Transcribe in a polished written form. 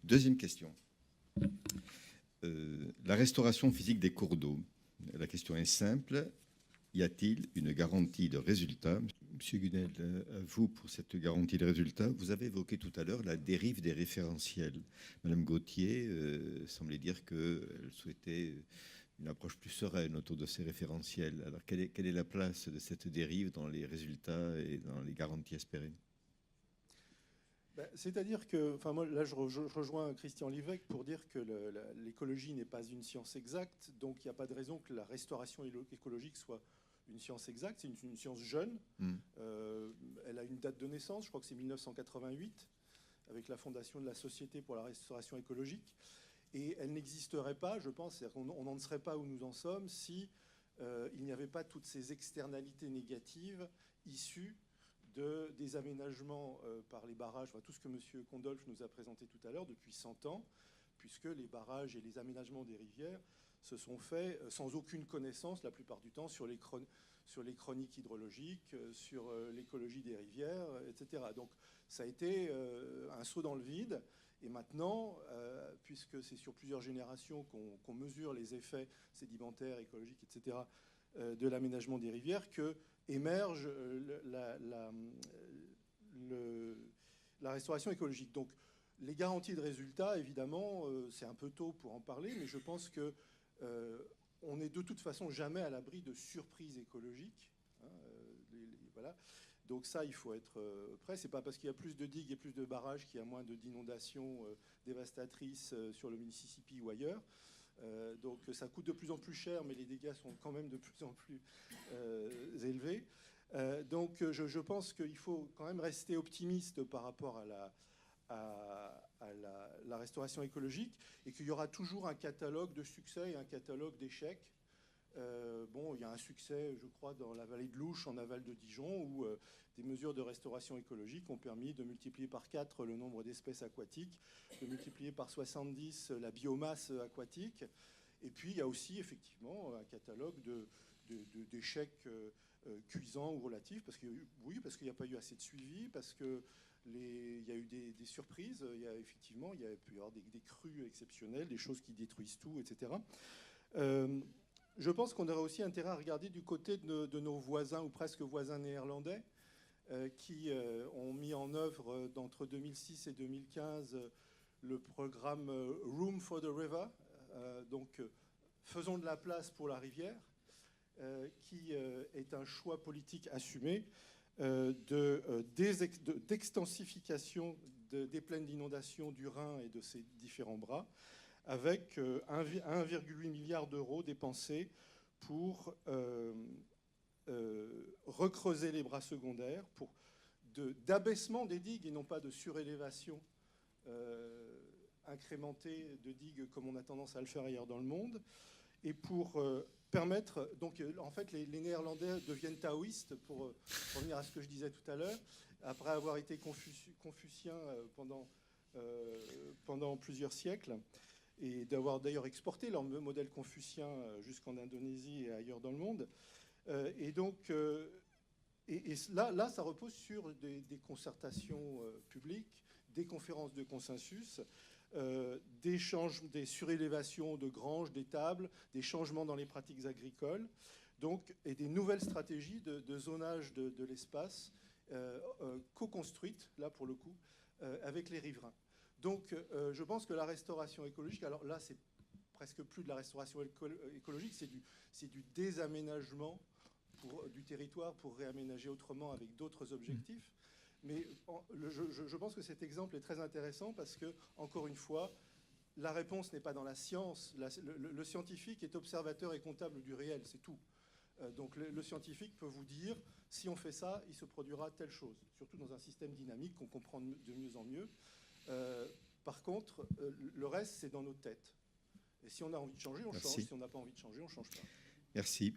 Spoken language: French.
Deuxième question. La restauration physique des cours d'eau. La question est simple. Y a-t-il une garantie de résultat? Monsieur Gunel, à vous pour cette garantie de résultat. Vous avez évoqué tout à l'heure la dérive des référentiels. Madame Gauthier semblait dire qu'elle souhaitait une approche plus sereine autour de ces référentiels. Alors, quelle est la place de cette dérive dans les résultats et dans les garanties espérées? C'est-à-dire que, enfin moi là je rejoins Christian Livec pour dire que l'écologie n'est pas une science exacte, donc il n'y a pas de raison que la restauration écologique soit une science exacte. C'est une science jeune. Elle a une date de naissance, je crois que c'est 1988, avec la fondation de la Société pour la restauration écologique. Et elle n'existerait pas, je pense, on n'en serait pas où nous en sommes si il n'y avait pas toutes ces externalités négatives issues des aménagements par les barrages, enfin, tout ce que M. Condolph nous a présenté tout à l'heure depuis 100 ans, puisque les barrages et les aménagements des rivières se sont faits sans aucune connaissance, la plupart du temps, sur les chroniques hydrologiques, sur l'écologie des rivières, etc. Donc ça a été un saut dans le vide. Et maintenant, puisque c'est sur plusieurs générations qu'on mesure les effets sédimentaires, écologiques, etc., de l'aménagement des rivières, que émerge la restauration écologique. Donc, les garanties de résultats, évidemment, c'est un peu tôt pour en parler, mais je pense que on n'est de toute façon jamais à l'abri de surprises écologiques. Hein, voilà. Donc ça, il faut être prêt. C'est pas parce qu'il y a plus de digues et plus de barrages qu'il y a moins d'inondations dévastatrices sur le Mississippi ou ailleurs. Donc ça coûte de plus en plus cher, mais les dégâts sont quand même de plus en plus élevés. Donc je pense qu'il faut quand même rester optimiste par rapport à la restauration écologique, et qu'il y aura toujours un catalogue de succès et un catalogue d'échecs. Bon, il y a un succès, je crois, dans la vallée de l'Ouche, en aval de Dijon, où des mesures de restauration écologique ont permis de multiplier par 4 le nombre d'espèces aquatiques, de multiplier par 70 la biomasse aquatique. Et puis, il y a aussi, effectivement, un catalogue d'échecs cuisants ou relatifs, parce que, oui, parce qu'il n'y a pas eu assez de suivi, parce qu'il y a eu des surprises, il y a pu y avoir des crues exceptionnelles, des choses qui détruisent tout, etc. Je pense qu'on aurait aussi intérêt à regarder du côté de nos voisins ou presque voisins néerlandais qui ont mis en œuvre entre 2006 et 2015 le programme Room for the River, donc faisons de la place pour la rivière, qui est un choix politique assumé d'extensification des plaines d'inondation du Rhin et de ses différents bras, avec 1,8 milliard d'euros dépensés pour recreuser les bras secondaires, pour d'abaissement des digues et non pas de surélévation incrémentée de digues comme on a tendance à le faire ailleurs dans le monde, et pour permettre... Donc en fait les Néerlandais deviennent taoïstes, pour revenir à ce que je disais tout à l'heure, après avoir été confuciens pendant plusieurs siècles, et d'avoir d'ailleurs exporté leur modèle confucien jusqu'en Indonésie et ailleurs dans le monde. Et donc, là, ça repose sur des concertations publiques, des conférences de consensus, des surélévations de granges, d'étables, des changements dans les pratiques agricoles, donc, et des nouvelles stratégies de zonage de l'espace co-construites, là pour le coup, avec les riverains. Donc je pense que la restauration écologique, alors là c'est presque plus de la restauration écologique, c'est du désaménagement du territoire pour réaménager autrement avec d'autres objectifs. Mais je pense que cet exemple est très intéressant parce que, encore une fois, la réponse n'est pas dans la science. Le scientifique est observateur et comptable du réel, c'est tout. Donc le scientifique peut vous dire, si on fait ça, il se produira telle chose, surtout dans un système dynamique qu'on comprend de mieux en mieux. Par contre, le reste, c'est dans nos têtes. Et si on a envie de changer, on change. Si on n'a pas envie de changer, on ne change pas. Merci.